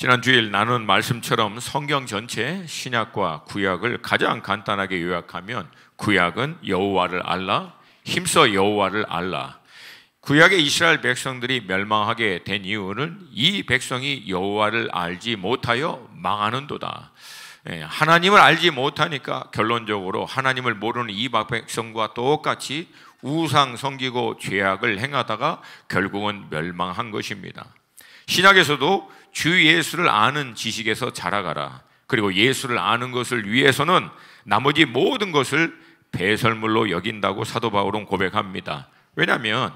지난 주일 나눈 말씀처럼 성경 전체 신약과 구약을 가장 간단하게 요약하면 구약은 여호와를 알라, 힘써 여호와를 알라. 구약의 이스라엘 백성들이 멸망하게 된 이유는 이 백성이 여호와를 알지 못하여 망하는도다. 하나님을 알지 못하니까 결론적으로 하나님을 모르는 이방 백성과 똑같이 우상 섬기고 죄악을 행하다가 결국은 멸망한 것입니다. 신약에서도 주 예수를 아는 지식에서 자라가라. 그리고 예수를 아는 것을 위해서는 나머지 모든 것을 배설물로 여긴다고 사도 바울은 고백합니다. 왜냐하면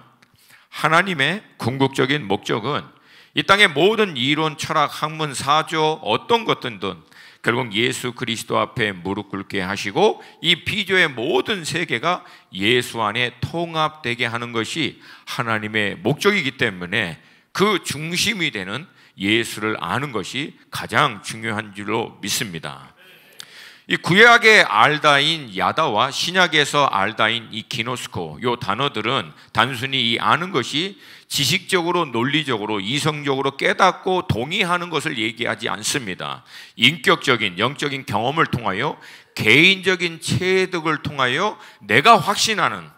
하나님의 궁극적인 목적은 이 땅의 모든 이론, 철학, 학문, 사조 어떤 것든든 결국 예수 그리스도 앞에 무릎 꿇게 하시고 이 피조의 모든 세계가 예수 안에 통합되게 하는 것이 하나님의 목적이기 때문에 그 중심이 되는 예수를 아는 것이 가장 중요한 줄로 믿습니다. 이 구약의 알다인 야다와 신약에서 알다인 이 기노스코, 이 단어들은 단순히 이 아는 것이 지식적으로, 논리적으로, 이성적으로 깨닫고 동의하는 것을 얘기하지 않습니다. 인격적인, 영적인 경험을 통하여, 개인적인 체득을 통하여 내가 확신하는,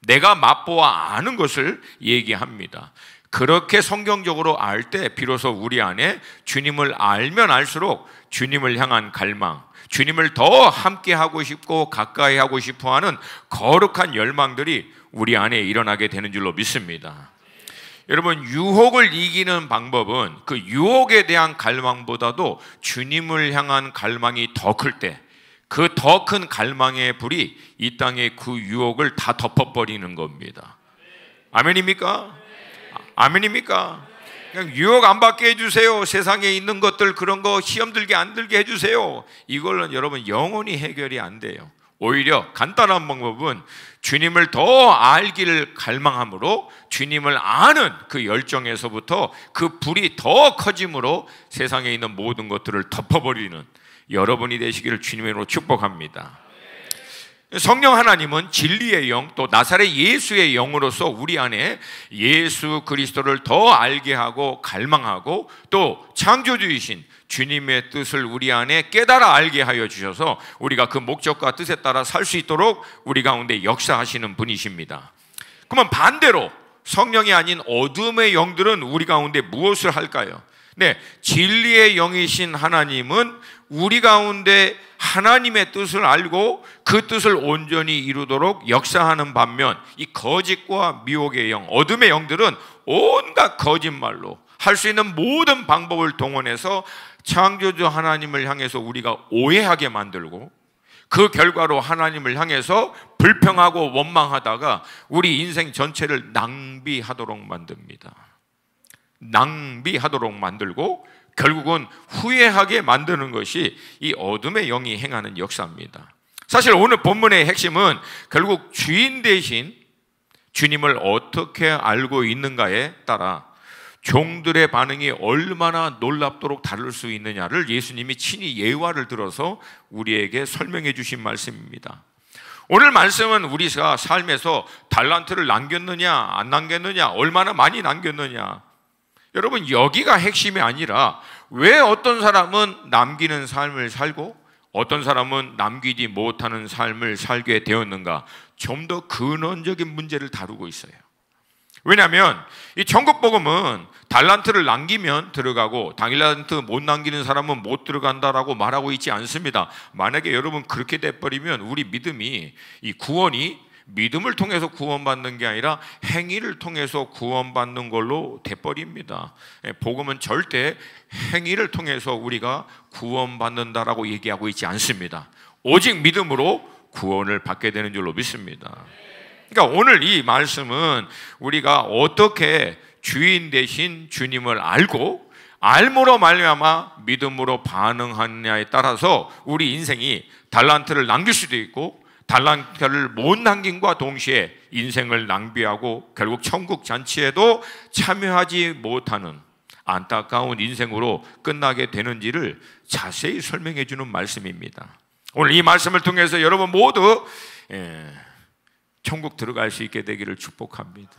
내가 맛보아 아는 것을 얘기합니다. 그렇게 성경적으로 알 때 비로소 우리 안에 주님을 알면 알수록 주님을 향한 갈망, 주님을 더 함께 하고 싶고 가까이 하고 싶어 하는 거룩한 열망들이 우리 안에 일어나게 되는 줄로 믿습니다. 여러분, 유혹을 이기는 방법은 그 유혹에 대한 갈망보다도 주님을 향한 갈망이 더 클 때, 그 더 큰 갈망의 불이 이 땅의 그 유혹을 다 덮어버리는 겁니다. 아멘입니까? 아멘입니까? 그냥 유혹 안 받게 해주세요. 세상에 있는 것들 그런 거 시험 들게 안 들게 해주세요. 이걸로 여러분 영원히 해결이 안 돼요. 오히려 간단한 방법은 주님을 더 알기를 갈망함으로 주님을 아는 그 열정에서부터 그 불이 더 커짐으로 세상에 있는 모든 것들을 덮어버리는 여러분이 되시기를 주님으로 축복합니다. 성령 하나님은 진리의 영, 또 나사렛 예수의 영으로서 우리 안에 예수 그리스도를 더 알게 하고 갈망하고 또 창조주이신 주님의 뜻을 우리 안에 깨달아 알게 하여 주셔서 우리가 그 목적과 뜻에 따라 살 수 있도록 우리 가운데 역사하시는 분이십니다. 그러면 반대로 성령이 아닌 어둠의 영들은 우리 가운데 무엇을 할까요? 네, 진리의 영이신 하나님은 우리 가운데 하나님의 뜻을 알고 그 뜻을 온전히 이루도록 역사하는 반면 이 거짓과 미혹의 영, 어둠의 영들은 온갖 거짓말로 할 수 있는 모든 방법을 동원해서 창조주 하나님을 향해서 우리가 오해하게 만들고 그 결과로 하나님을 향해서 불평하고 원망하다가 우리 인생 전체를 낭비하도록 만듭니다. 낭비하도록 만들고 결국은 후회하게 만드는 것이 이 어둠의 영이 행하는 역사입니다. 사실 오늘 본문의 핵심은 결국 주인 대신 주님을 어떻게 알고 있는가에 따라 종들의 반응이 얼마나 놀랍도록 다를 수 있느냐를 예수님이 친히 예화를 들어서 우리에게 설명해 주신 말씀입니다. 오늘 말씀은 우리가 삶에서 달란트를 남겼느냐 안 남겼느냐, 얼마나 많이 남겼느냐, 여러분 여기가 핵심이 아니라 왜 어떤 사람은 남기는 삶을 살고 어떤 사람은 남기지 못하는 삶을 살게 되었는가, 좀 더 근원적인 문제를 다루고 있어요. 왜냐하면 이 천국복음은 달란트를 남기면 들어가고 달란트 못 남기는 사람은 못 들어간다라고 말하고 있지 않습니다. 만약에 여러분 그렇게 돼버리면 우리 믿음이, 이 구원이 믿음을 통해서 구원받는 게 아니라 행위를 통해서 구원받는 걸로 돼버립니다. 복음은 절대 행위를 통해서 우리가 구원받는다라고 얘기하고 있지 않습니다. 오직 믿음으로 구원을 받게 되는 줄로 믿습니다. 그러니까 오늘 이 말씀은 우리가 어떻게 주인 대신 주님을 알고 알므로 말미암아 믿음으로 반응하느냐에 따라서 우리 인생이 달란트를 남길 수도 있고 달란트를 못 남김과 동시에 인생을 낭비하고 결국 천국 잔치에도 참여하지 못하는 안타까운 인생으로 끝나게 되는지를 자세히 설명해 주는 말씀입니다. 오늘 이 말씀을 통해서 여러분 모두 천국 들어갈 수 있게 되기를 축복합니다.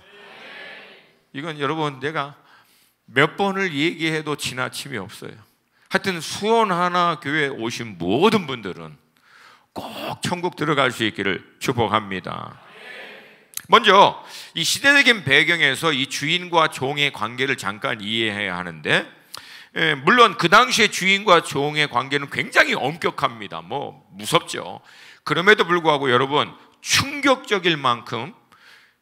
이건 여러분 내가 몇 번을 얘기해도 지나침이 없어요. 하여튼 수원 하나 교회 오신 모든 분들은 꼭 천국 들어갈 수 있기를 축복합니다. 먼저 이 시대적인 배경에서 이 주인과 종의 관계를 잠깐 이해해야 하는데, 물론 그 당시에 주인과 종의 관계는 굉장히 엄격합니다. 무섭죠. 그럼에도 불구하고 여러분, 충격적일 만큼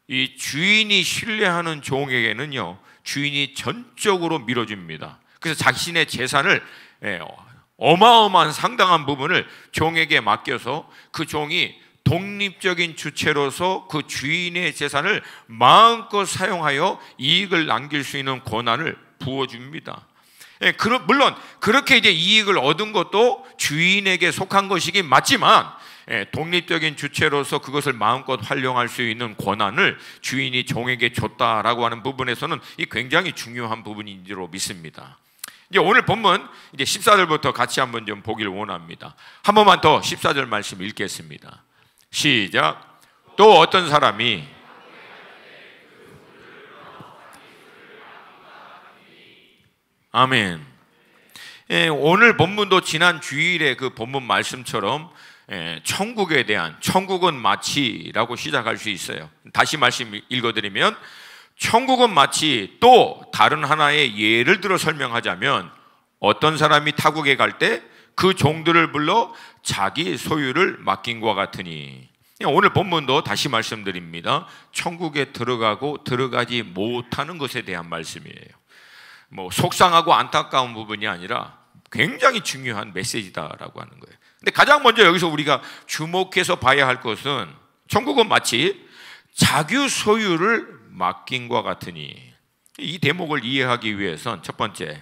이 주인이 신뢰하는 종에게는요, 주인이 전적으로 밀어줍니다. 그래서 자신의 재산을, 어마어마한 상당한 부분을 종에게 맡겨서 그 종이 독립적인 주체로서 그 주인의 재산을 마음껏 사용하여 이익을 남길 수 있는 권한을 부어줍니다. 물론 그렇게 이제 이익을 얻은 것도 주인에게 속한 것이긴 맞지만, 독립적인 주체로서 그것을 마음껏 활용할 수 있는 권한을 주인이 종에게 줬다라고 하는 부분에서는 이 굉장히 중요한 부분인 줄로 믿습니다. 이제 오늘 본문 이제 14절부터 같이 한번 좀 보길 원합니다. 한 번만 더 14절 말씀 읽겠습니다. 시작. 또 어떤 사람이 아멘. 오늘 본문도 지난 주일의 그 본문 말씀처럼 천국에 대한, 천국은 마치라고 시작할 수 있어요. 다시 말씀 읽어드리면, 천국은 마치, 또 다른 하나의 예를 들어 설명하자면, 어떤 사람이 타국에 갈 때 그 종들을 불러 자기 소유를 맡긴 것과 같으니. 오늘 본문도 다시 말씀드립니다. 천국에 들어가고 들어가지 못하는 것에 대한 말씀이에요. 속상하고 안타까운 부분이 아니라 굉장히 중요한 메시지다라고 하는 거예요. 근데 가장 먼저 여기서 우리가 주목해서 봐야 할 것은, 천국은 마치 자기 소유를 맡긴 것과 같으니. 이 대목을 이해하기 위해선 첫 번째,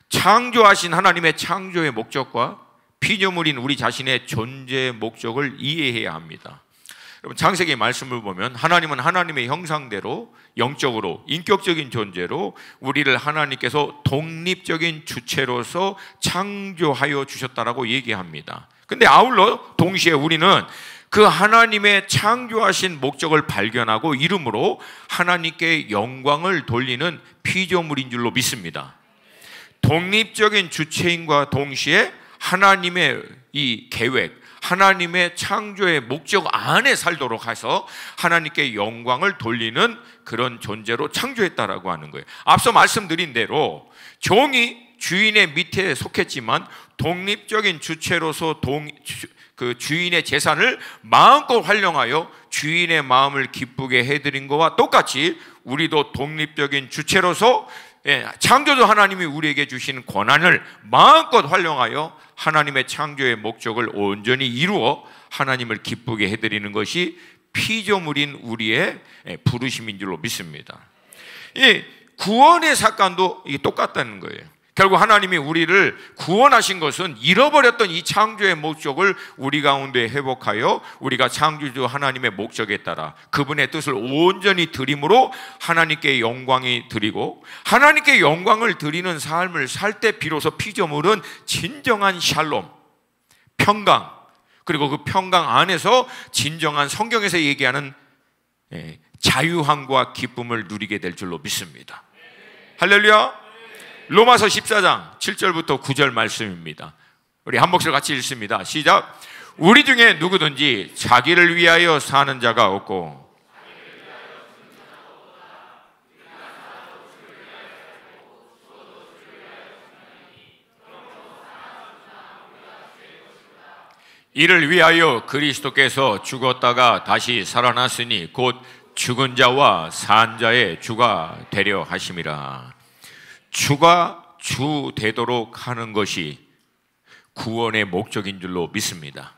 창조하신 하나님의 창조의 목적과 피조물인 우리 자신의 존재의 목적을 이해해야 합니다. 여러분, 창세기 말씀을 보면 하나님은 하나님의 형상대로 영적으로 인격적인 존재로 우리를 하나님께서 독립적인 주체로서 창조하여 주셨다라고 얘기합니다. 근데 아울러 동시에 우리는 그 하나님의 창조하신 목적을 발견하고 이름으로 하나님께 영광을 돌리는 피조물인 줄로 믿습니다. 독립적인 주체인과 동시에 하나님의 이 계획, 하나님의 창조의 목적 안에 살도록 해서 하나님께 영광을 돌리는 그런 존재로 창조했다라고 하는 거예요. 앞서 말씀드린 대로 종이 주인의 밑에 속했지만 독립적인 주체로서 그 주인의 재산을 마음껏 활용하여 주인의 마음을 기쁘게 해드린 것과 똑같이 우리도 독립적인 주체로서 창조주 하나님이 우리에게 주신 권한을 마음껏 활용하여 하나님의 창조의 목적을 온전히 이루어 하나님을 기쁘게 해드리는 것이 피조물인 우리의 부르심인 줄로 믿습니다. 이 구원의 사건도 이게 똑같다는 거예요. 결국 하나님이 우리를 구원하신 것은 잃어버렸던 이 창조의 목적을 우리 가운데 회복하여 우리가 창조주 하나님의 목적에 따라 그분의 뜻을 온전히 드림으로 하나님께 영광이 드리고, 하나님께 영광을 드리는 삶을 살 때 비로소 피조물은 진정한 샬롬, 평강, 그리고 그 평강 안에서 진정한 성경에서 얘기하는 자유함과 기쁨을 누리게 될 줄로 믿습니다. 할렐루야. 로마서 14장 7절부터 9절 말씀입니다. 우리 한 목소리 같이 읽습니다. 시작. 우리 중에 누구든지 자기를 위하여 사는 자가 없고 이를 위하여 그리스도께서 죽었다가 다시 살아났으니 곧 죽은 자와 산 자의 주가 되려 하심이라. 주가 주 되도록 하는 것이 구원의 목적인 줄로 믿습니다.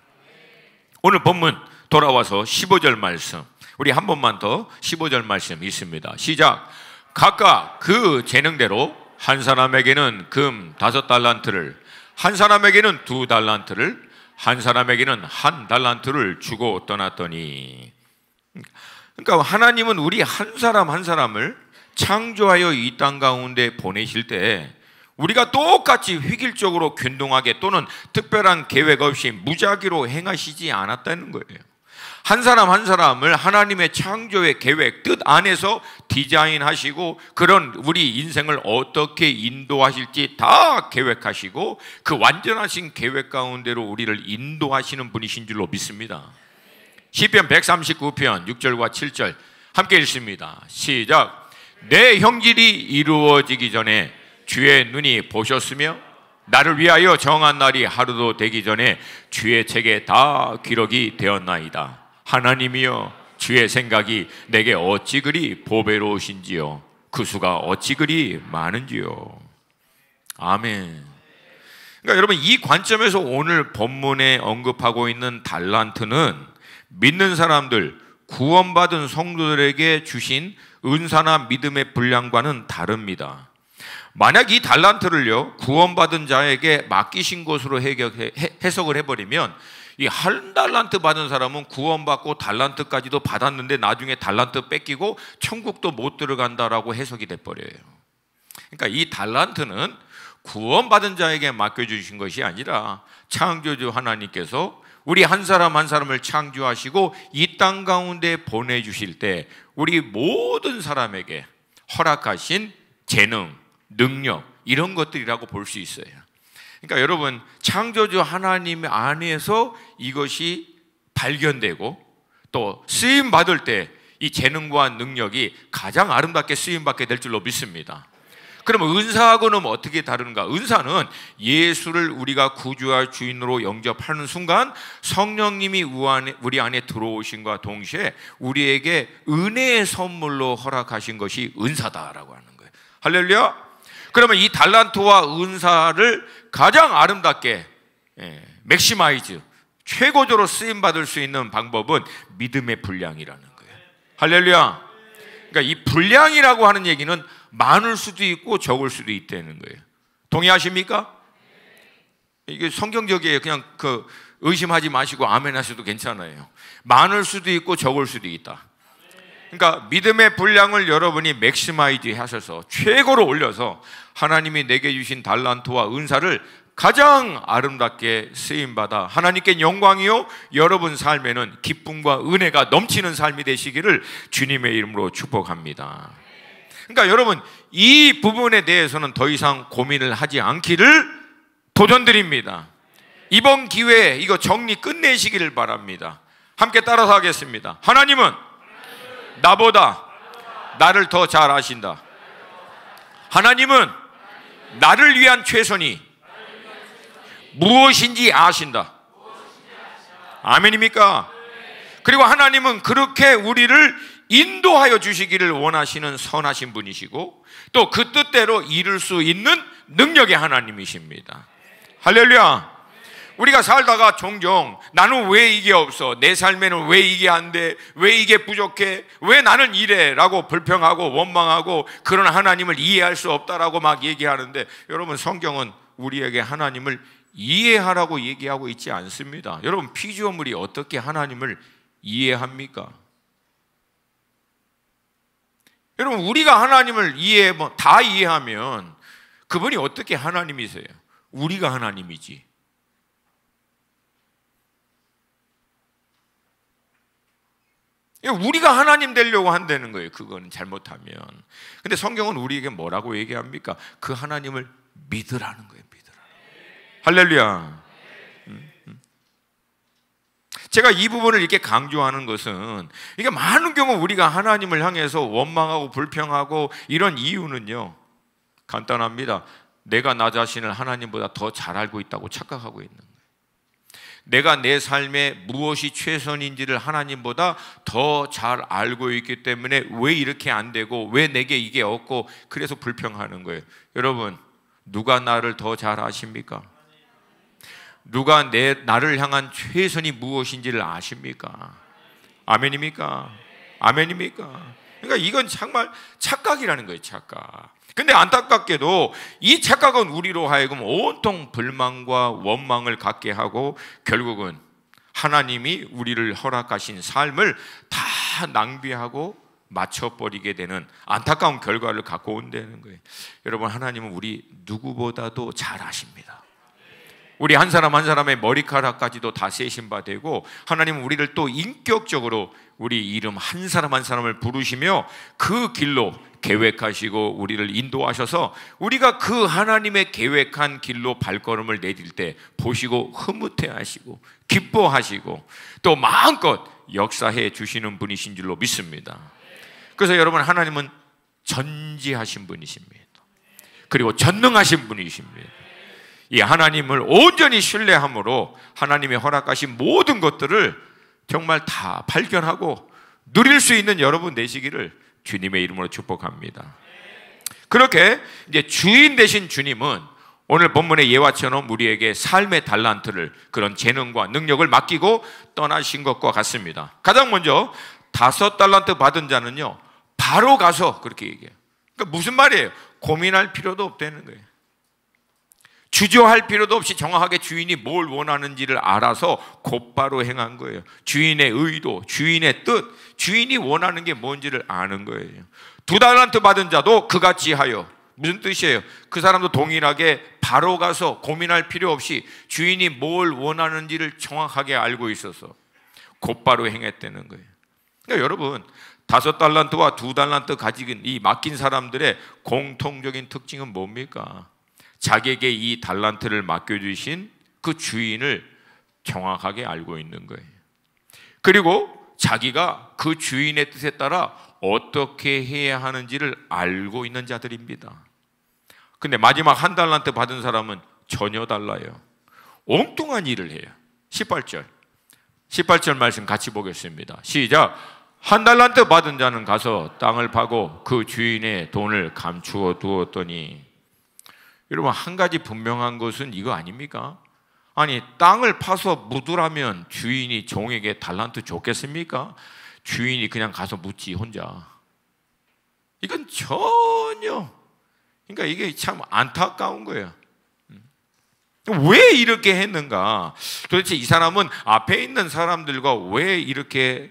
오늘 본문 돌아와서 15절 말씀, 우리 한 번만 더 15절 말씀 있습니다. 시작. 각각 그 재능대로 한 사람에게는 금 5달란트를, 한 사람에게는 2달란트를, 한 사람에게는 1달란트를 주고 떠났더니, 그러니까 하나님은 우리 한 사람 한 사람을 창조하여 이 땅 가운데 보내실 때 우리가 똑같이 획일적으로 균등하게 또는 특별한 계획 없이 무작위로 행하시지 않았다는 거예요. 한 사람 한 사람을 하나님의 창조의 계획, 뜻 안에서 디자인하시고 그런 우리 인생을 어떻게 인도하실지 다 계획하시고 그 완전하신 계획 가운데로 우리를 인도하시는 분이신 줄로 믿습니다. 시편 139편 6절과 7절 함께 읽습니다. 시작. 내 형질이 이루어지기 전에 주의 눈이 보셨으며 나를 위하여 정한 날이 하루도 되기 전에 주의 책에 다 기록이 되었나이다. 하나님이여, 주의 생각이 내게 어찌 그리 보배로우신지요, 그 수가 어찌 그리 많은지요. 아멘. 그러니까 여러분, 이 관점에서 오늘 본문에 언급하고 있는 달란트는 믿는 사람들, 구원받은 성도들에게 주신 은사나 믿음의 분량과는 다릅니다. 만약 이 달란트를요 구원받은 자에게 맡기신 것으로 해석을 해버리면, 이 한 달란트 받은 사람은 구원받고 달란트까지도 받았는데 나중에 달란트 뺏기고 천국도 못 들어간다라고 해석이 돼버려요. 그러니까 이 달란트는 구원받은 자에게 맡겨주신 것이 아니라 창조주 하나님께서 우리 한 사람 한 사람을 창조하시고 이 땅 가운데 보내주실 때 우리 모든 사람에게 허락하신 재능, 능력, 이런 것들이라고 볼 수 있어요. 그러니까 여러분, 창조주 하나님 안에서 이것이 발견되고 또 쓰임 받을 때 이 재능과 능력이 가장 아름답게 쓰임 받게 될 줄로 믿습니다. 그러면 은사하고는 어떻게 다른가? 은사는 예수를 우리가 구주와 주인으로 영접하는 순간 성령님이 우리 안에 들어오신과 동시에 우리에게 은혜의 선물로 허락하신 것이 은사다라고 하는 거예요. 할렐루야. 그러면 이 달란트와 은사를 가장 아름답게 맥시마이즈, 최고조로 쓰임받을 수 있는 방법은 믿음의 분량이라는 거예요. 할렐루야. 그러니까 이 분량이라고 하는 얘기는 많을 수도 있고 적을 수도 있다는 거예요. 동의하십니까? 이게 성경적이에요. 그냥 의심하지 마시고 아멘 하셔도 괜찮아요. 많을 수도 있고 적을 수도 있다. 그러니까 믿음의 분량을 여러분이 맥시마이즈 하셔서 최고로 올려서 하나님이 내게 주신 달란트와 은사를 가장 아름답게 쓰임받아 하나님께 영광이요 여러분 삶에는 기쁨과 은혜가 넘치는 삶이 되시기를 주님의 이름으로 축복합니다. 그러니까 여러분, 이 부분에 대해서는 더 이상 고민을 하지 않기를 도전드립니다. 이번 기회에 이거 정리 끝내시기를 바랍니다. 함께 따라서 하겠습니다. 하나님은 나보다 나를 더 잘 아신다. 하나님은 나를 위한 최선이 무엇인지 아신다. 아멘입니까? 그리고 하나님은 그렇게 우리를 인도하여 주시기를 원하시는 선하신 분이시고 또 그 뜻대로 이룰 수 있는 능력의 하나님이십니다. 할렐루야. 우리가 살다가 종종 나는 왜 이게 없어? 내 삶에는 왜 이게 안 돼? 왜 이게 부족해? 왜 나는 이래? 라고 불평하고 원망하고 그런 하나님을 이해할 수 없다라고 막 얘기하는데, 여러분, 성경은 우리에게 하나님을 이해하라고 얘기하고 있지 않습니다. 여러분, 피조물이 어떻게 하나님을 이해합니까? 여러분, 우리가 하나님을 다 이해하면 그분이 어떻게 하나님이세요? 우리가 하나님이지. 우리가 하나님 되려고 한다는 거예요. 그거는 잘못하면. 근데 성경은 우리에게 뭐라고 얘기합니까? 그 하나님을 믿으라는 거예요. 할렐루야. 제가 이 부분을 이렇게 강조하는 것은 이게 많은 경우 우리가 하나님을 향해서 원망하고 불평하고 이런 이유는요, 간단합니다. 내가 나 자신을 하나님보다 더 잘 알고 있다고 착각하고 있는 거예요. 내가 내 삶에 무엇이 최선인지를 하나님보다 더 잘 알고 있기 때문에 왜 이렇게 안 되고 왜 내게 이게 없고 그래서 불평하는 거예요. 여러분, 누가 나를 더 잘 아십니까? 누가 나를 향한 최선이 무엇인지를 아십니까? 아멘입니까? 아멘입니까? 그러니까 이건 정말 착각이라는 거예요. 착각. 근데 안타깝게도 이 착각은 우리로 하여금 온통 불만과 원망을 갖게 하고 결국은 하나님이 우리를 허락하신 삶을 다 낭비하고 맞춰버리게 되는 안타까운 결과를 갖고 온다는 거예요. 여러분, 하나님은 우리 누구보다도 잘 아십니다. 우리 한 사람 한 사람의 머리카락까지도 다 세신 바 되고, 하나님은 우리를 또 인격적으로 우리 이름 한 사람 한 사람을 부르시며 그 길로 계획하시고 우리를 인도하셔서 우리가 그 하나님의 계획한 길로 발걸음을 내딜 때 보시고 흐뭇해 하시고 기뻐하시고 또 마음껏 역사해 주시는 분이신 줄로 믿습니다. 그래서 여러분, 하나님은 전지하신 분이십니다. 그리고 전능하신 분이십니다. 이 하나님을 온전히 신뢰함으로 하나님의 허락하신 모든 것들을 정말 다 발견하고 누릴 수 있는 여러분 되시기를 주님의 이름으로 축복합니다. 그렇게 이제 주인 되신 주님은 오늘 본문의 예화처럼 우리에게 삶의 달란트를, 그런 재능과 능력을 맡기고 떠나신 것과 같습니다. 가장 먼저 5달란트 받은 자는요, 바로 가서, 그렇게 얘기해요. 그러니까 무슨 말이에요? 고민할 필요도 없다는 거예요. 주저할 필요도 없이 정확하게 주인이 뭘 원하는지를 알아서 곧바로 행한 거예요. 주인의 의도, 주인의 뜻, 주인이 원하는 게 뭔지를 아는 거예요. 2달란트 받은 자도 그같이 하여. 무슨 뜻이에요? 그 사람도 동일하게 바로 가서 고민할 필요 없이 주인이 뭘 원하는지를 정확하게 알고 있어서 곧바로 행했다는 거예요. 그러니까 여러분, 5달란트와 2달란트 가진 이 맡긴 사람들의 공통적인 특징은 뭡니까? 자기에게 이 달란트를 맡겨주신 그 주인을 정확하게 알고 있는 거예요. 그리고 자기가 그 주인의 뜻에 따라 어떻게 해야 하는지를 알고 있는 자들입니다. 근데 마지막 1달란트 받은 사람은 전혀 달라요. 엉뚱한 일을 해요. 18절 말씀 같이 보겠습니다. 시작. 1달란트 받은 자는 가서 땅을 파고 그 주인의 돈을 감추어 두었더니. 여러분, 한 가지 분명한 것은 이거 아닙니까? 아니, 땅을 파서 묻으라면 주인이 종에게 달란트 줬겠습니까? 주인이 그냥 가서 묻지 혼자. 이건 전혀, 그러니까 이게 참 안타까운 거예요. 왜 이렇게 했는가? 도대체 이 사람은 앞에 있는 사람들과 왜 이렇게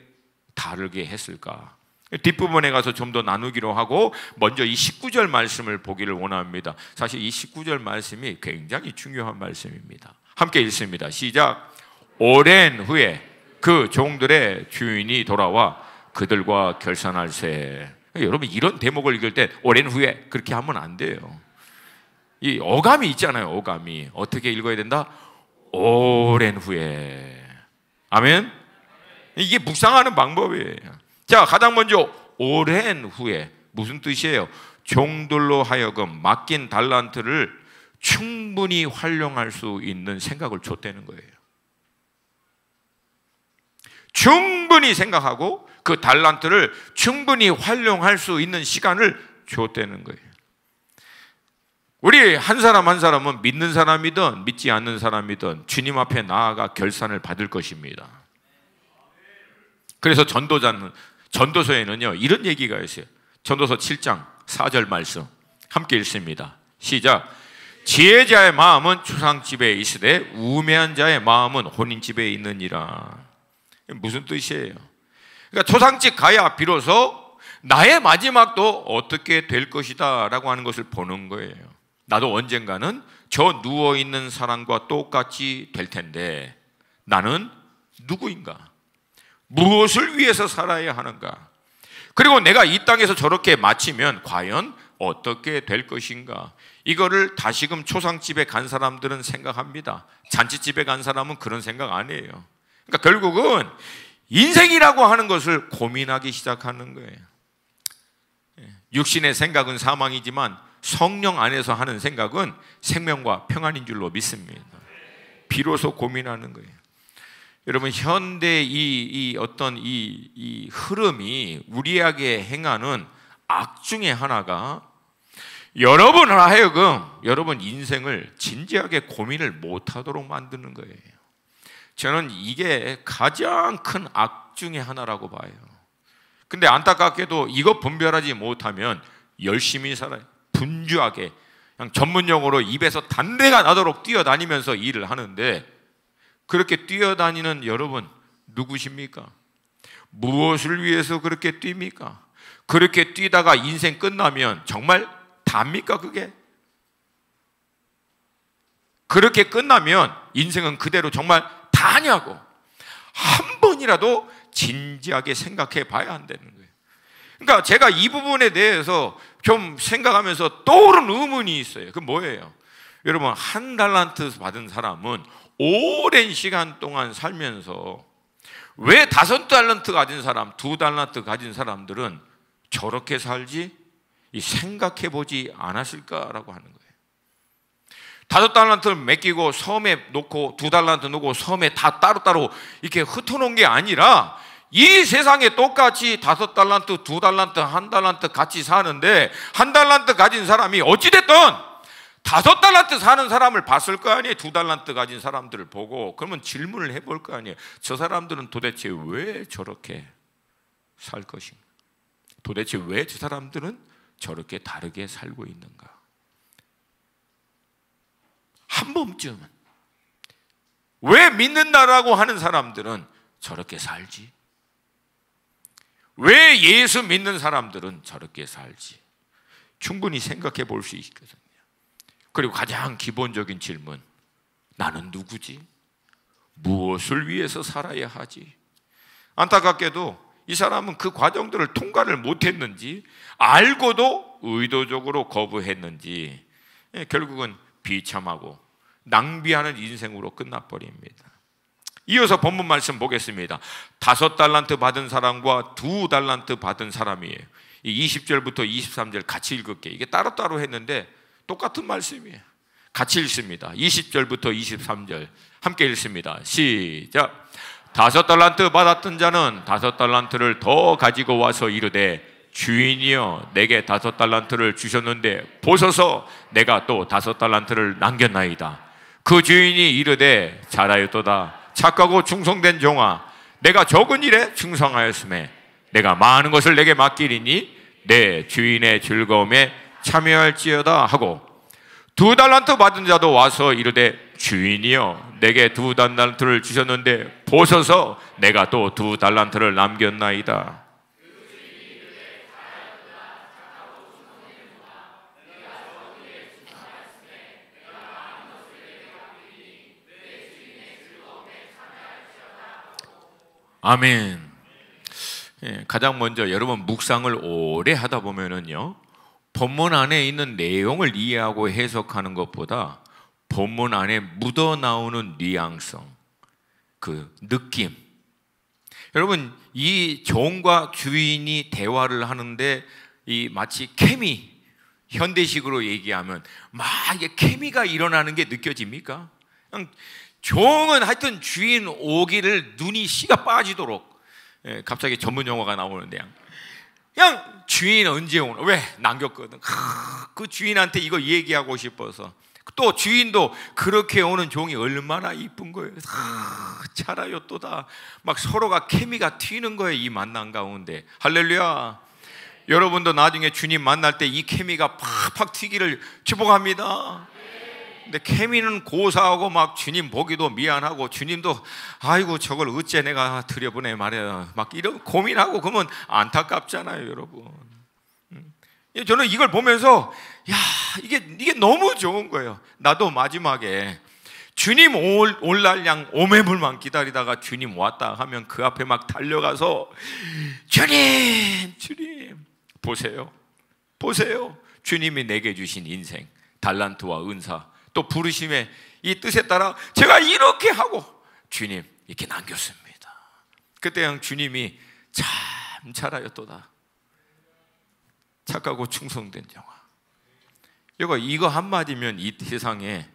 다르게 했을까? 뒷부분에 가서 좀 더 나누기로 하고 먼저 이 19절 말씀을 보기를 원합니다. 사실 이 19절 말씀이 굉장히 중요한 말씀입니다. 함께 읽습니다. 시작. 오랜 후에 그 종들의 주인이 돌아와 그들과 결산할세. 여러분, 이런 대목을 읽을 때 오랜 후에 그렇게 하면 안 돼요. 이 어감이 있잖아요. 어감이 어떻게 읽어야 된다? 오랜 후에. 아멘. 이게 묵상하는 방법이에요. 자, 가장 먼저 오랜 후에 무슨 뜻이에요? 종들로 하여금 맡긴 달란트를 충분히 활용할 수 있는 생각을 줬다는 거예요. 충분히 생각하고 그 달란트를 충분히 활용할 수 있는 시간을 줬다는 거예요. 우리 한 사람 한 사람은 믿는 사람이든 믿지 않는 사람이든 주님 앞에 나아가 결산을 받을 것입니다. 그래서 전도서에는요 이런 얘기가 있어요. 전도서 7장 4절 말씀 함께 읽습니다. 시작. 지혜자의 마음은 초상집에 있으되 우매한 자의 마음은 혼인집에 있느니라. 무슨 뜻이에요? 그러니까 초상집 가야 비로소 나의 마지막도 어떻게 될 것이다 라고 하는 것을 보는 거예요. 나도 언젠가는 저 누워있는 사람과 똑같이 될 텐데 나는 누구인가? 무엇을 위해서 살아야 하는가? 그리고 내가 이 땅에서 저렇게 마치면 과연 어떻게 될 것인가? 이거를 다시금 초상집에 간 사람들은 생각합니다. 잔치집에 간 사람은 그런 생각 안 해요. 그러니까 결국은 인생이라고 하는 것을 고민하기 시작하는 거예요. 육신의 생각은 사망이지만 성령 안에서 하는 생각은 생명과 평안인 줄로 믿습니다. 비로소 고민하는 거예요. 여러분, 현대 이 어떤 이 흐름이 우리에게 행하는 악 중에 하나가 여러분을 하여금 여러분 인생을 진지하게 고민을 못하도록 만드는 거예요. 저는 이게 가장 큰 악 중에 하나라고 봐요. 근데 안타깝게도 이거 분별하지 못하면 열심히 살아요. 분주하게 그냥 전문용어로 입에서 단내가 나도록 뛰어다니면서 일을 하는데 그렇게 뛰어다니는 여러분 누구십니까? 무엇을 위해서 그렇게 뜁니까? 그렇게 뛰다가 인생 끝나면 정말 답니까 그게? 그렇게 끝나면 인생은 그대로 정말 다냐고 한 번이라도 진지하게 생각해 봐야 한다는 거예요. 그러니까 제가 이 부분에 대해서 좀 생각하면서 떠오른 의문이 있어요. 그 뭐예요? 여러분, 한 달란트 받은 사람은 오랜 시간 동안 살면서 왜 5달란트 가진 사람, 2달란트 가진 사람들은 저렇게 살지? 생각해 보지 않았을까라고 하는 거예요. 5달란트를 맡기고 섬에 놓고 2달란트 놓고 섬에 다 따로따로 이렇게 흩어놓은 게 아니라 이 세상에 똑같이 5달란트, 2달란트, 1달란트 같이 사는데 1달란트 가진 사람이 어찌됐든 5달란트 사는 사람을 봤을 거 아니에요. 2달란트 가진 사람들을 보고. 그러면 질문을 해볼 거 아니에요. 저 사람들은 도대체 왜 저렇게 살 것인가? 도대체 왜 저 사람들은 저렇게 다르게 살고 있는가? 한 번쯤은 왜 믿는다라고 하는 사람들은 저렇게 살지? 왜 예수 믿는 사람들은 저렇게 살지? 충분히 생각해 볼 수 있거든요. 그리고 가장 기본적인 질문, 나는 누구지? 무엇을 위해서 살아야 하지? 안타깝게도 이 사람은 그 과정들을 통과를 못했는지 알고도 의도적으로 거부했는지 결국은 비참하고 낭비하는 인생으로 끝나버립니다. 이어서 본문 말씀 보겠습니다. 5달란트 받은 사람과 2달란트 받은 사람이에요. 20절부터 23절 같이 읽을게요. 이게 따로따로 했는데 똑같은 말씀이에요. 같이 읽습니다. 20절부터 23절 함께 읽습니다. 시작. 5달란트 받았던 자는 5달란트를 더 가지고 와서 이르되 주인이여 내게 5달란트를 주셨는데 보소서 내가 또 5달란트를 남겼나이다. 그 주인이 이르되 잘하였도다. 착하고 충성된 종아, 내가 적은 일에 충성하였음에 내가 많은 것을 내게 맡기리니 내 주인의 즐거움에 참여할지어다 하고 2달란트 받은 자도 와서 이르되 주인이여 내게 2달란트를 주셨는데 보소서 내가 또 2달란트를 남겼나이다. 아멘. 가장 먼저 여러분 묵상을 오래 하다 보면은요, 본문 안에 있는 내용을 이해하고 해석하는 것보다 본문 안에 묻어나오는 뉘앙성, 그 느낌. 여러분, 이 종과 주인이 대화를 하는데 이 마치 케미, 현대식으로 얘기하면 막 이게 케미가 일어나는 게 느껴집니까? 그냥 종은 하여튼 주인 오기를 눈이 씨가 빠지도록, 갑자기 전문 용어가 나오는데 그냥 주인 언제 오나, 왜 남겼거든. 그 주인한테 이거 얘기하고 싶어서. 또 주인도 그렇게 오는 종이 얼마나 이쁜 거예요. 잘하였도다. 막 서로가 케미가 튀는 거예요, 이 만남 가운데. 할렐루야. 여러분도 나중에 주님 만날 때 이 케미가 팍팍 튀기를 축복합니다. 근데 케미는 고사하고 막 주님 보기도 미안하고 주님도 아이고 저걸 어째 내가 들여보내 말이야 막 이런 고민하고 그러면 안타깝잖아요, 여러분. 저는 이걸 보면서 야 이게 너무 좋은 거예요. 나도 마지막에 주님 올 날 양 오매물만 기다리다가 주님 왔다 하면 그 앞에 막 달려가서 주님 보세요 주님이 내게 주신 인생, 달란트와 은사, 또 부르심의 이 뜻에 따라 제가 이렇게 하고 주님 이렇게 남겼습니다. 그때 그냥 주님이 참 잘하였도다. 착하고 충성된 종아. 이거 한마디면 이 세상에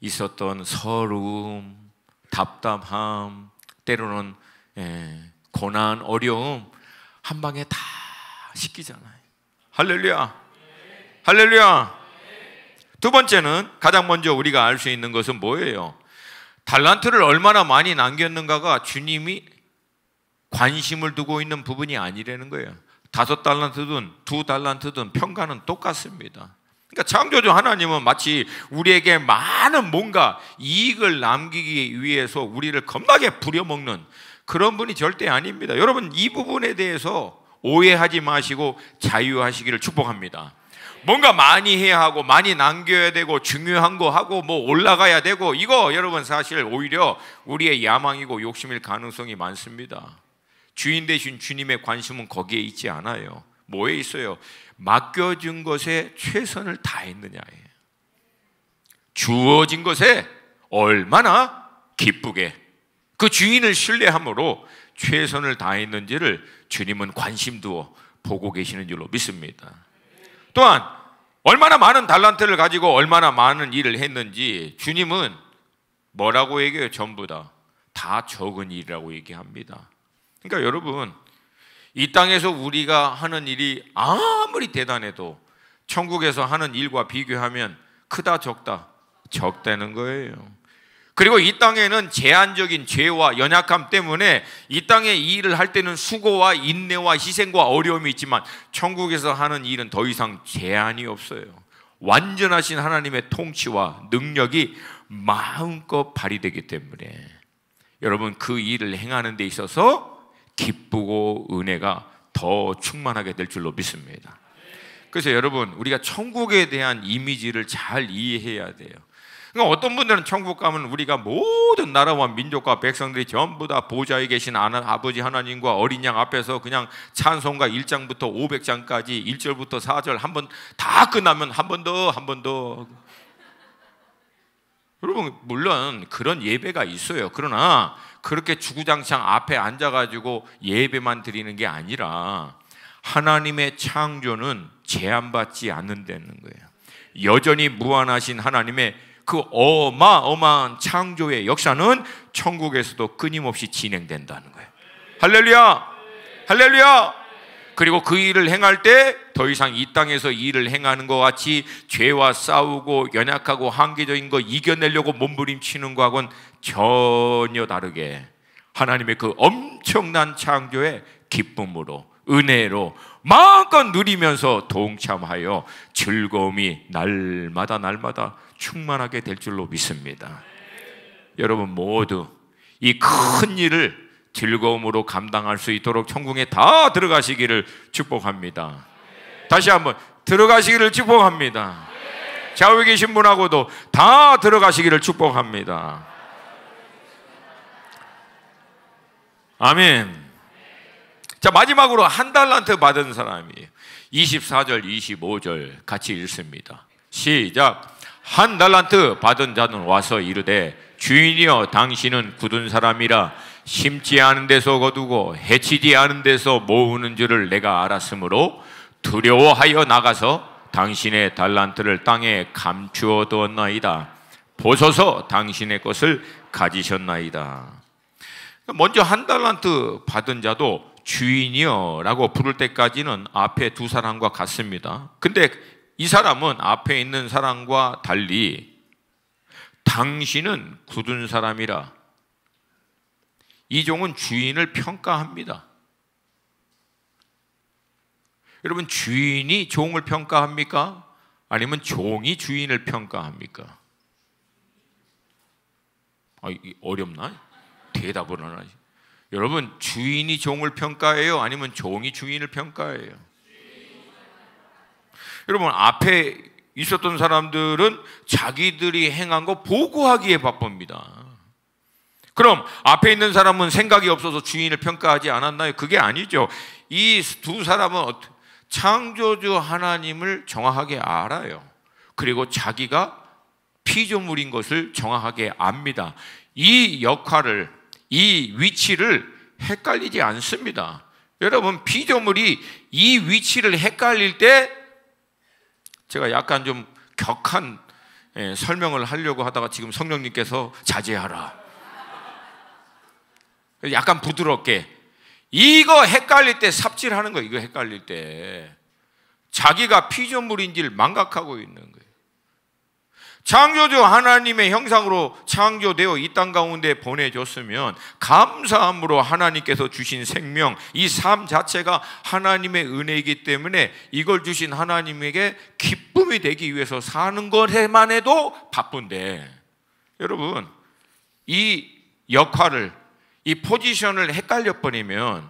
있었던 서러움, 답답함, 때로는 고난, 어려움 한 방에 다 씻기잖아요. 할렐루야. 할렐루야. 두 번째는 가장 먼저 우리가 알 수 있는 것은 뭐예요? 달란트를 얼마나 많이 남겼는가가 주님이 관심을 두고 있는 부분이 아니라는 거예요. 5달란트든 2달란트든 평가는 똑같습니다. 그러니까 창조주 하나님은 마치 우리에게 많은 뭔가 이익을 남기기 위해서 우리를 겁나게 부려먹는 그런 분이 절대 아닙니다. 여러분 이 부분에 대해서 오해하지 마시고 자유하시기를 축복합니다. 뭔가 많이 해야 하고 많이 남겨야 되고 중요한 거 하고 뭐 올라가야 되고, 이거 여러분 사실 오히려 우리의 야망이고 욕심일 가능성이 많습니다. 주인 되신 주님의 관심은 거기에 있지 않아요. 뭐에 있어요? 맡겨준 것에 최선을 다했느냐예요. 주어진 것에 얼마나 기쁘게 그 주인을 신뢰함으로 최선을 다했는지를 주님은 관심 두어 보고 계시는 줄로 믿습니다. 또한 얼마나 많은 달란트를 가지고 얼마나 많은 일을 했는지 주님은 뭐라고 얘기해요? 전부 다 적은 일이라고 얘기합니다. 그러니까 여러분, 이 땅에서 우리가 하는 일이 아무리 대단해도 천국에서 하는 일과 비교하면 크다 적다? 적다는 거예요. 그리고 이 땅에는 제한적인 죄와 연약함 때문에 이 땅에 이 일을 할 때는 수고와 인내와 희생과 어려움이 있지만 천국에서 하는 일은 더 이상 제한이 없어요. 완전하신 하나님의 통치와 능력이 마음껏 발휘되기 때문에 여러분, 그 일을 행하는 데 있어서 기쁘고 은혜가 더 충만하게 될 줄로 믿습니다. 그래서 여러분, 우리가 천국에 대한 이미지를 잘 이해해야 돼요. 그러니까 어떤 분들은 천국 가면 우리가 모든 나라와 민족과 백성들이 전부 다 보좌에 계신 아버지 하나님과 어린 양 앞에서 그냥 찬송가 1장부터 500장까지 1절부터 4절 한 번 다 끝나면 한 번 더 여러분, 물론 그런 예배가 있어요. 그러나 그렇게 주구장창 앞에 앉아가지고 예배만 드리는 게 아니라 하나님의 창조는 제한받지 않는다는 거예요. 여전히 무한하신 하나님의 그 어마어마한 창조의 역사는 천국에서도 끊임없이 진행된다는 거예요. 할렐루야! 할렐루야! 그리고 그 일을 행할 때 더 이상 이 땅에서 일을 행하는 것 같이 죄와 싸우고 연약하고 한계적인 거 이겨내려고 몸부림치는 것하고는 전혀 다르게 하나님의 그 엄청난 창조의 기쁨으로, 은혜로 마음껏 누리면서 동참하여 즐거움이 날마다 충만하게 될 줄로 믿습니다. 여러분 모두 이 큰 일을 즐거움으로 감당할 수 있도록 천국에 다 들어가시기를 축복합니다. 다시 한번 들어가시기를 축복합니다. 좌우에 계신 분하고도 다 들어가시기를 축복합니다. 아멘. 자, 마지막으로 한 달란트 받은 사람이에요. 24절 25절 같이 읽습니다. 시작. 한 달란트 받은 자는 와서 이르되 주인이여 당신은 굳은 사람이라 심지 않은 데서 거두고 해치지 않은 데서 모으는 줄을 내가 알았으므로 두려워하여 나가서 당신의 달란트를 땅에 감추어 두었나이다. 보소서 당신의 것을 가지셨나이다. 먼저 한 달란트 받은 자도 주인이여 라고 부를 때까지는 앞에 두 사람과 같습니다. 근데 이 사람은 앞에 있는 사람과 달리 당신은 굳은 사람이라, 이 종은 주인을 평가합니다. 여러분, 주인이 종을 평가합니까? 아니면 종이 주인을 평가합니까? 어렵나? 대답을 안 하지. 여러분, 주인이 종을 평가해요? 아니면 종이 주인을 평가해요? 여러분, 앞에 있었던 사람들은 자기들이 행한 거 보고하기에 바쁩니다. 그럼 앞에 있는 사람은 생각이 없어서 주인을 평가하지 않았나요? 그게 아니죠. 이 두 사람은 창조주 하나님을 정확하게 알아요. 그리고 자기가 피조물인 것을 정확하게 압니다. 이 역할을, 이 위치를 헷갈리지 않습니다. 여러분, 피조물이 이 위치를 헷갈릴 때, 제가 약간 좀 격한 설명을 하려고 하다가 지금 성령님께서 자제하라, 약간 부드럽게, 이거 헷갈릴 때 삽질하는 거예요. 이거 헷갈릴 때 자기가 피조물인지를 망각하고 있는 거예요. 창조주 하나님의 형상으로 창조되어 이 땅 가운데 보내줬으면 감사함으로 하나님께서 주신 생명, 이 삶 자체가 하나님의 은혜이기 때문에 이걸 주신 하나님에게 기쁨이 되기 위해서 사는 것에만 해도 바쁜데, 여러분, 이 역할을, 이 포지션을 헷갈려 버리면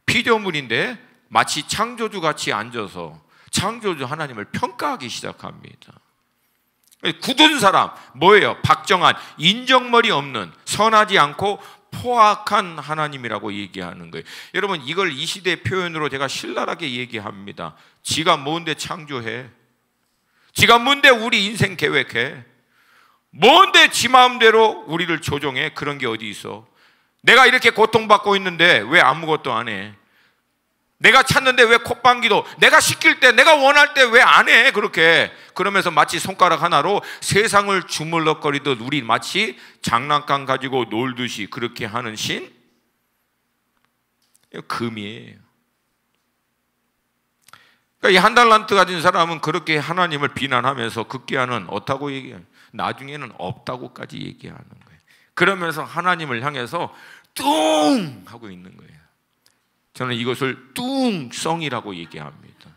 피조물인데 마치 창조주 같이 앉아서 창조주 하나님을 평가하기 시작합니다. 굳은 사람, 뭐예요? 박정한, 인정머리 없는, 선하지 않고 포악한 하나님이라고 얘기하는 거예요. 여러분, 이걸 이 시대 표현으로 제가 신랄하게 얘기합니다. 지가 뭔데 창조해? 지가 뭔데 우리 인생 계획해? 뭔데 지 마음대로 우리를 조종해? 그런 게 어디 있어? 내가 이렇게 고통받고 있는데 왜 아무것도 안 해? 내가 찾는데 왜 콧방귀도, 내가 시킬 때, 내가 원할 때 왜 안 해? 그렇게. 그러면서 마치 손가락 하나로 세상을 주물럭거리듯 우리 마치 장난감 가지고 놀듯이 그렇게 하는 신? 이거 금이에요. 그러니까 이 한 달란트 가진 사람은 그렇게 하나님을 비난하면서 극기야는 없다고 얘기해요. 나중에는 없다고까지 얘기하는 거예요. 그러면서 하나님을 향해서 뚱 하고 있는 거예요. 저는 이것을 뚱성이라고 얘기합니다.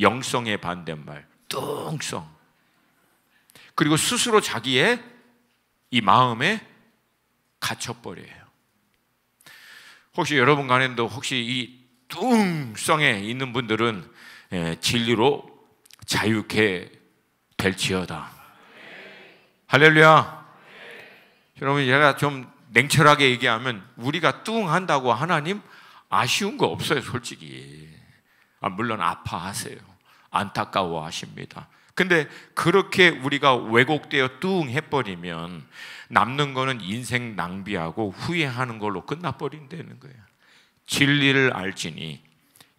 영성의 반대말, 뚱성. 그리고 스스로 자기의 이 마음에 갇혀버려요. 혹시 여러분 간에도 혹시 이 뚱성에 있는 분들은 진리로 자유케 될지어다. 할렐루야. 여러분, 제가 좀 냉철하게 얘기하면 우리가 뚱한다고 하나님 아쉬운 거 없어요, 솔직히. 물론 아파하세요. 안타까워 하십니다. 근데 그렇게 우리가 왜곡되어 뚱해버리면 남는 거는 인생 낭비하고 후회하는 걸로 끝나버린다는 거예요. 진리를 알지니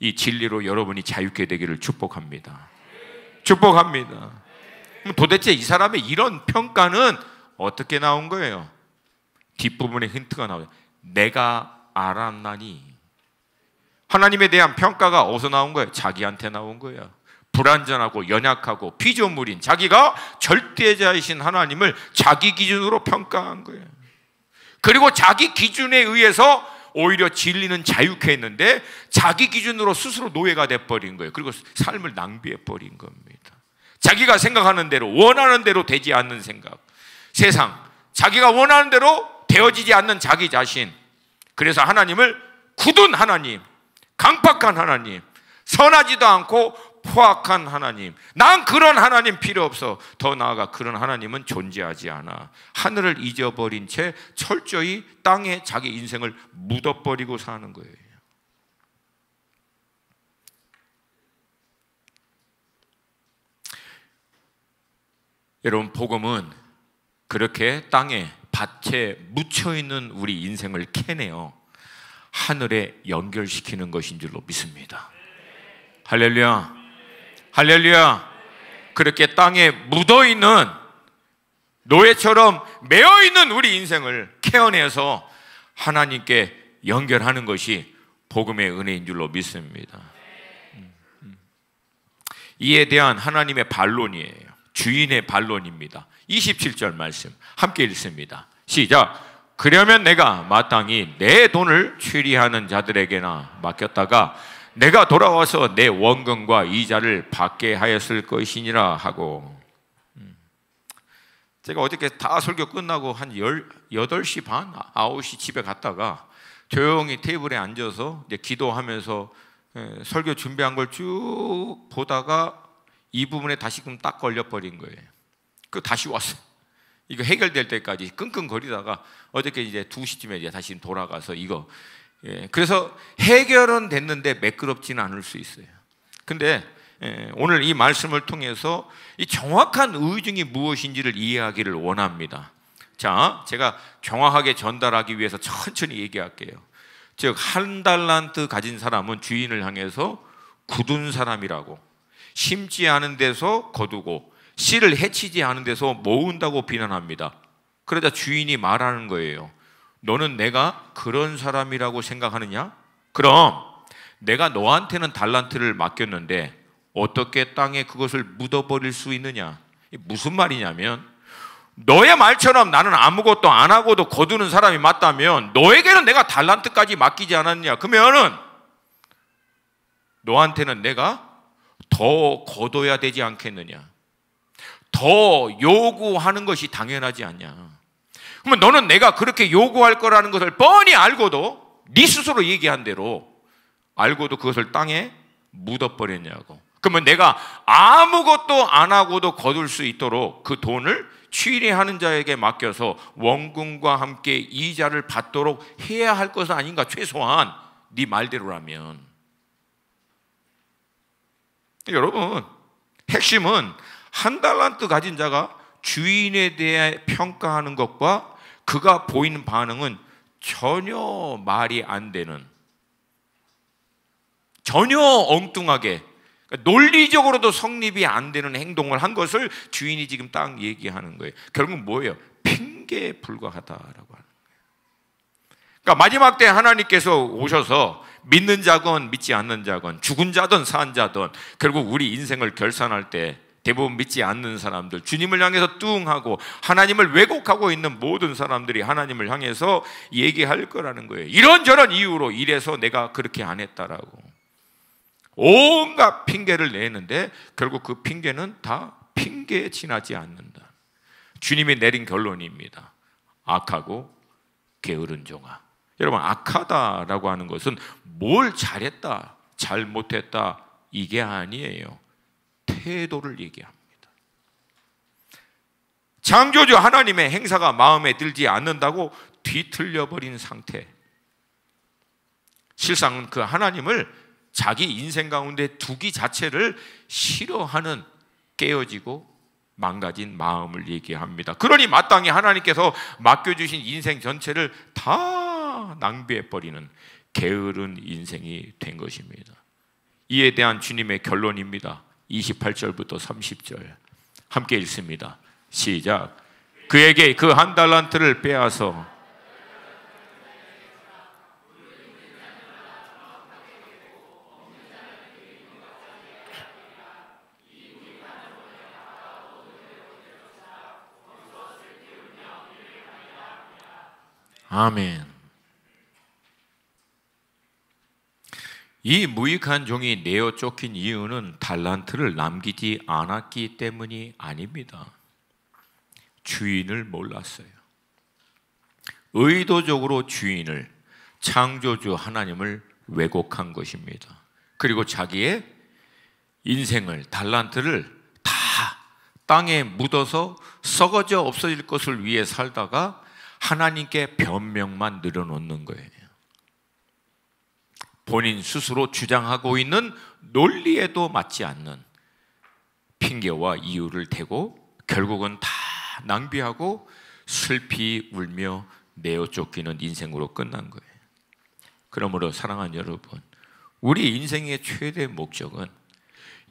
이 진리로 여러분이 자유케 되기를 축복합니다. 축복합니다. 그럼 도대체 이 사람의 이런 평가는 어떻게 나온 거예요? 뒷부분에 힌트가 나와요. 내가 알았나니. 하나님에 대한 평가가 어디서 나온 거예요? 자기한테 나온 거예요. 불완전하고 연약하고 피조물인 자기가 절대자이신 하나님을 자기 기준으로 평가한 거예요. 그리고 자기 기준에 의해서 오히려 진리는 자유케 했는데 자기 기준으로 스스로 노예가 돼버린 거예요. 그리고 삶을 낭비해버린 겁니다. 자기가 생각하는 대로, 원하는 대로 되지 않는 생각, 세상, 자기가 원하는 대로 되어지지 않는 자기 자신. 그래서 하나님을 굳은 하나님, 강팍한 하나님, 선하지도 않고 포악한 하나님, 난 그런 하나님 필요 없어. 더 나아가 그런 하나님은 존재하지 않아. 하늘을 잊어버린 채 철저히 땅에 자기 인생을 묻어버리고 사는 거예요. 여러분, 복음은 그렇게 땅에 밭에 묻혀있는 우리 인생을 캐내어 하늘에 연결시키는 것인 줄로 믿습니다. 할렐루야. 할렐루야. 그렇게 땅에 묻어있는 노예처럼 매어있는 우리 인생을 캐어내서 하나님께 연결하는 것이 복음의 은혜인 줄로 믿습니다. 이에 대한 하나님의 반론이에요. 주인의 반론입니다. 27절 말씀 함께 읽습니다. 시작. 그러면 내가 마땅히 내 돈을 취리하는 자들에게나 맡겼다가 내가 돌아와서 내 원금과 이자를 받게 하였을 것이니라 하고. 제가 어저께 다 설교 끝나고 한 8시 반, 9시 집에 갔다가 조용히 테이블에 앉아서 이제 기도하면서 설교 준비한 걸 쭉 보다가 이 부분에 다시금 딱 걸려버린 거예요. 그 다시 왔어요. 이거 해결될 때까지 끙끙거리다가 어저께 이제 2시쯤에 이제 다시 돌아가서 이거, 그래서 해결은 됐는데 매끄럽지는 않을 수 있어요. 근데 오늘 이 말씀을 통해서 이 정확한 의중이 무엇인지를 이해하기를 원합니다. 자, 제가 정확하게 전달하기 위해서 천천히 얘기할게요. 즉, 한 달란트 가진 사람은 주인을 향해서 굳은 사람이라고, 심지 않은 데서 거두고 씨를 해치지 않은 데서 모은다고 비난합니다. 그러자 주인이 말하는 거예요. 너는 내가 그런 사람이라고 생각하느냐? 그럼 내가 너한테는 달란트를 맡겼는데 어떻게 땅에 그것을 묻어버릴 수 있느냐? 무슨 말이냐면, 너의 말처럼 나는 아무것도 안 하고도 거두는 사람이 맞다면 너에게는 내가 달란트까지 맡기지 않았냐? 그러면은 너한테는 내가 더 거둬야 되지 않겠느냐? 더 요구하는 것이 당연하지 않냐? 그러면 너는 내가 그렇게 요구할 거라는 것을 뻔히 알고도, 네 스스로 얘기한 대로 알고도 그것을 땅에 묻어버렸냐고. 그러면 내가 아무것도 안 하고도 거둘 수 있도록 그 돈을 취리하는 자에게 맡겨서 원금과 함께 이자를 받도록 해야 할 것은 아닌가? 최소한 네 말대로라면. 여러분, 핵심은 한 달란트 가진 자가 주인에 대해 평가하는 것과 그가 보이는 반응은 전혀 말이 안 되는, 전혀 엉뚱하게, 논리적으로도 성립이 안 되는 행동을 한 것을 주인이 지금 딱 얘기하는 거예요. 결국은 뭐예요? 핑계에 불과하다라고 하는 거예요. 그러니까 마지막 때 하나님께서 오셔서 믿는 자건 믿지 않는 자건, 죽은 자든 산 자든, 결국 우리 인생을 결산할 때 대부분 믿지 않는 사람들, 주님을 향해서 뚱하고 하나님을 왜곡하고 있는 모든 사람들이 하나님을 향해서 얘기할 거라는 거예요. 이런저런 이유로 이래서 내가 그렇게 안 했다라고 온갖 핑계를 내는데 결국 그 핑계는 다 핑계에 지나지 않는다. 주님이 내린 결론입니다. 악하고 게으른 종아. 여러분, 악하다라고 하는 것은 뭘 잘했다, 잘못했다 이게 아니에요. 태도를 얘기합니다. 창조주 하나님의 행사가 마음에 들지 않는다고 뒤틀려버린 상태. 실상은 그 하나님을 자기 인생 가운데 두기 자체를 싫어하는 깨어지고 망가진 마음을 얘기합니다. 그러니 마땅히 하나님께서 맡겨주신 인생 전체를 다 낭비해버리는 게으른 인생이 된 것입니다. 이에 대한 주님의 결론입니다. 28절부터 30절 함께 읽습니다. 시작. 그에게 그 한 달란트를 빼앗아 아멘. 이 무익한 종이 내어 쫓긴 이유는 달란트를 남기지 않았기 때문이 아닙니다. 주인을 몰랐어요. 의도적으로 주인을, 창조주 하나님을 왜곡한 것입니다. 그리고 자기의 인생을, 달란트를 다 땅에 묻어서 썩어져 없어질 것을 위해 살다가 하나님께 변명만 늘어놓는 거예요. 본인 스스로 주장하고 있는 논리에도 맞지 않는 핑계와 이유를 대고 결국은 다 낭비하고 슬피 울며 내어 쫓기는 인생으로 끝난 거예요. 그러므로 사랑하는 여러분, 우리 인생의 최대 목적은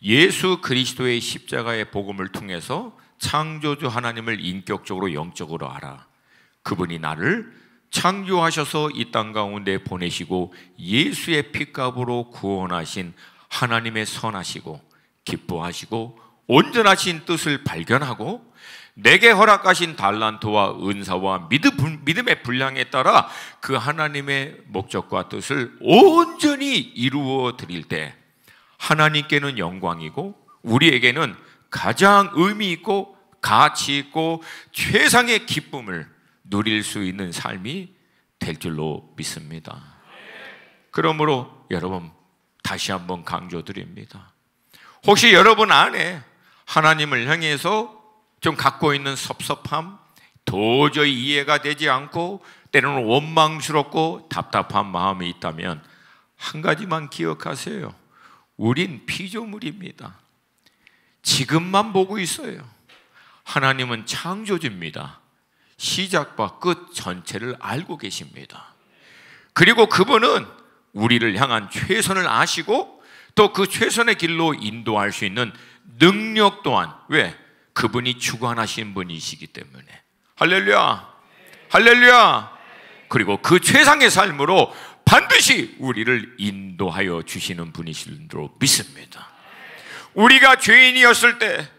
예수 그리스도의 십자가의 복음을 통해서 창조주 하나님을 인격적으로 영적으로 알아 그분이 나를 창조하셔서 이 땅 가운데 보내시고 예수의 피값으로 구원하신 하나님의 선하시고 기뻐하시고 온전하신 뜻을 발견하고 내게 허락하신 달란트와 은사와 믿음의 분량에 따라 그 하나님의 목적과 뜻을 온전히 이루어 드릴 때 하나님께는 영광이고 우리에게는 가장 의미 있고 가치 있고 최상의 기쁨을 누릴 수 있는 삶이 될 줄로 믿습니다. 그러므로 여러분, 다시 한번 강조드립니다. 혹시 여러분 안에 하나님을 향해서 좀 갖고 있는 섭섭함, 도저히 이해가 되지 않고 때로는 원망스럽고 답답한 마음이 있다면 한 가지만 기억하세요. 우린 피조물입니다. 지금만 보고 있어요. 하나님은 창조주입니다. 시작과 끝 전체를 알고 계십니다. 그리고 그분은 우리를 향한 최선을 아시고 또 그 최선의 길로 인도할 수 있는 능력 또한, 왜? 그분이 주관하신 분이시기 때문에. 할렐루야, 할렐루야. 그리고 그 최상의 삶으로 반드시 우리를 인도하여 주시는 분이신 줄로 믿습니다. 우리가 죄인이었을 때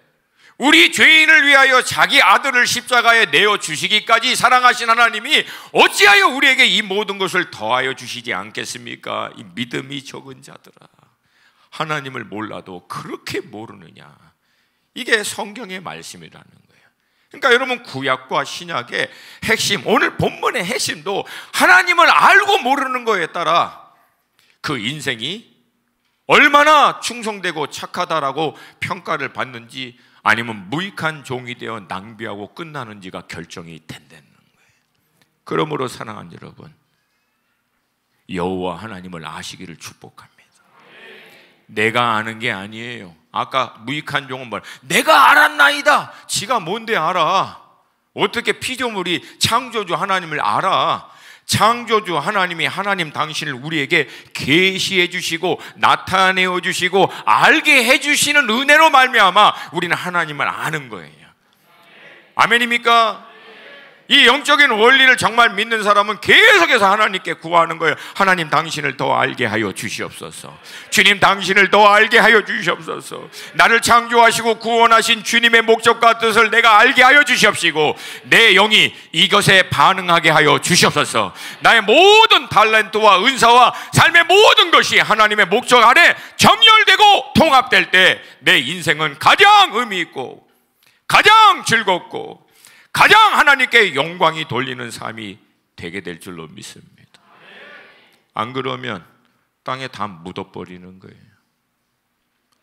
우리 죄인을 위하여 자기 아들을 십자가에 내어 주시기까지 사랑하신 하나님이 어찌하여 우리에게 이 모든 것을 더하여 주시지 않겠습니까? 이 믿음이 적은 자들아, 하나님을 몰라도 그렇게 모르느냐. 이게 성경의 말씀이라는 거예요. 그러니까 여러분, 구약과 신약의 핵심, 오늘 본문의 핵심도 하나님을 알고 모르는 거에 따라 그 인생이 얼마나 충성되고 착하다라고 평가를 받는지, 아니면 무익한 종이 되어 낭비하고 끝나는지가 결정이 된다는 거예요. 그러므로 사랑하는 여러분, 여호와 하나님을 아시기를 축복합니다. 내가 아는 게 아니에요. 아까 무익한 종은 말, 내가 알았나이다. 지가 뭔데 알아? 어떻게 피조물이 창조주 하나님을 알아? 창조주 하나님이 하나님 당신을 우리에게 계시해 주시고 나타내어 주시고 알게 해 주시는 은혜로 말미암아 우리는 하나님을 아는 거예요. 아멘입니까? 이 영적인 원리를 정말 믿는 사람은 계속해서 하나님께 구하는 거예요. 하나님 당신을 더 알게 하여 주시옵소서. 주님 당신을 더 알게 하여 주시옵소서. 나를 창조하시고 구원하신 주님의 목적과 뜻을 내가 알게 하여 주시옵시고 내 영이 이것에 반응하게 하여 주시옵소서. 나의 모든 탤런트와 은사와 삶의 모든 것이 하나님의 목적 아래 정렬되고 통합될 때 내 인생은 가장 의미 있고 가장 즐겁고 가장 하나님께 영광이 돌리는 삶이 되게 될 줄로 믿습니다. 안 그러면 땅에 다 묻어버리는 거예요.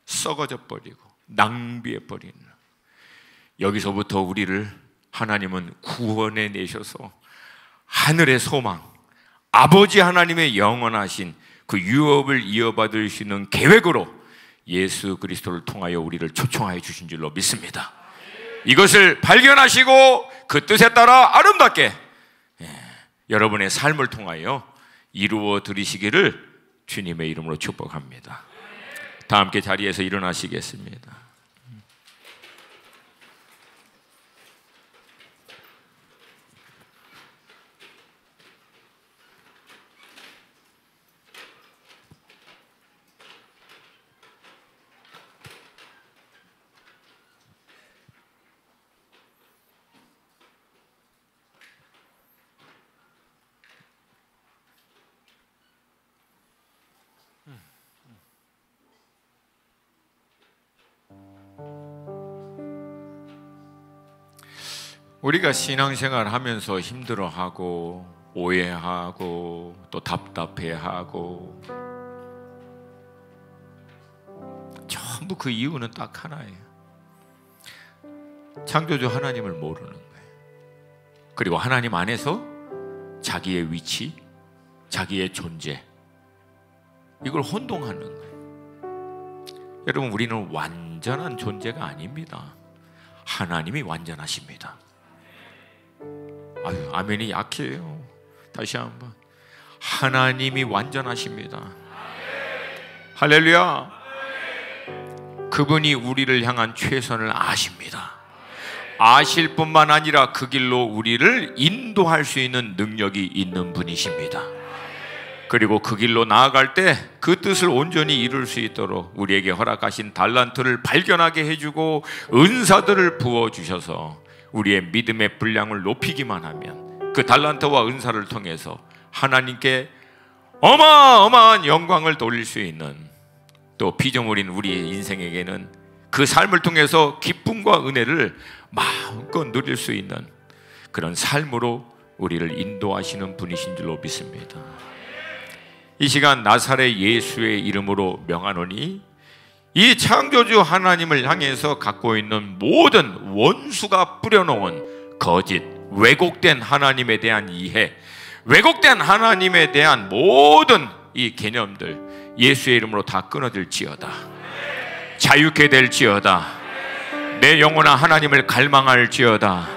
썩어져 버리고 낭비해 버리는. 여기서부터 우리를 하나님은 구원해 내셔서 하늘의 소망, 아버지 하나님의 영원하신 그 유업을 이어받을 수 있는 계획으로 예수 그리스도를 통하여 우리를 초청하여 주신 줄로 믿습니다. 이것을 발견하시고 그 뜻에 따라 아름답게 여러분의 삶을 통하여 이루어 드리시기를 주님의 이름으로 축복합니다. 다 함께 자리에서 일어나시겠습니다. 우리가 신앙생활 하면서 힘들어하고 오해하고 또 답답해하고 전부 그 이유는 딱 하나예요. 창조주 하나님을 모르는 거예요. 그리고 하나님 안에서 자기의 위치, 자기의 존재, 이걸 혼동하는 거예요. 여러분, 우리는 완전한 존재가 아닙니다. 하나님이 완전하십니다. 아유, 아멘이 약해요. 다시 한번, 하나님이 완전하십니다. 할렐루야. 그분이 우리를 향한 최선을 아십니다. 아실 뿐만 아니라 그 길로 우리를 인도할 수 있는 능력이 있는 분이십니다. 그리고 그 길로 나아갈 때 그 뜻을 온전히 이룰 수 있도록 우리에게 허락하신 달란트를 발견하게 해주고 은사들을 부어주셔서 우리의 믿음의 분량을 높이기만 하면 그 달란트와 은사를 통해서 하나님께 어마어마한 영광을 돌릴 수 있는, 또 피조물인 우리의 인생에게는 그 삶을 통해서 기쁨과 은혜를 마음껏 누릴 수 있는 그런 삶으로 우리를 인도하시는 분이신 줄로 믿습니다. 이 시간 나사렛 예수의 이름으로 명하노니 이 창조주 하나님을 향해서 갖고 있는 모든 원수가 뿌려놓은 거짓, 왜곡된 하나님에 대한 이해, 왜곡된 하나님에 대한 모든 이 개념들 예수의 이름으로 다 끊어질지어다. 자유케 될지어다. 내 영혼아 하나님을 갈망할지어다.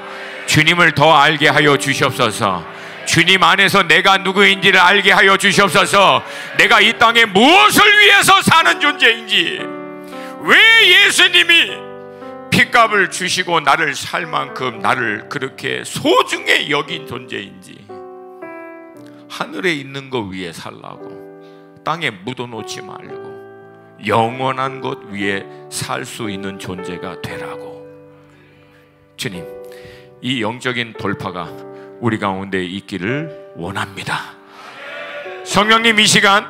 주님을 더 알게 하여 주시옵소서. 주님 안에서 내가 누구인지를 알게 하여 주시옵소서. 내가 이 땅에 무엇을 위해서 사는 존재인지, 왜 예수님이 핏값을 주시고 나를 살 만큼 나를 그렇게 소중히 여긴 존재인지, 하늘에 있는 것 위에 살라고, 땅에 묻어놓지 말고 영원한 것 위에 살 수 있는 존재가 되라고. 주님, 이 영적인 돌파가 우리 가운데 있기를 원합니다. 성령님, 이 시간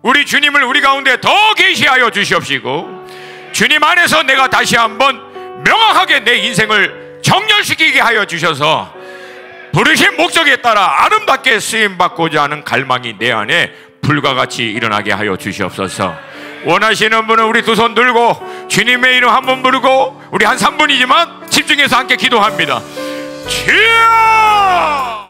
우리 주님을 우리 가운데 더 계시하여 주시옵시고, 주님 안에서 내가 다시 한번 명확하게 내 인생을 정렬시키게 하여 주셔서 부르신 목적에 따라 아름답게 쓰임받고자 하는 갈망이 내 안에 불과 같이 일어나게 하여 주시옵소서. 원하시는 분은 우리 두 손 들고 주님의 이름 한번 부르고 우리 한 3분이지만 집중해서 함께 기도합니다. 주여!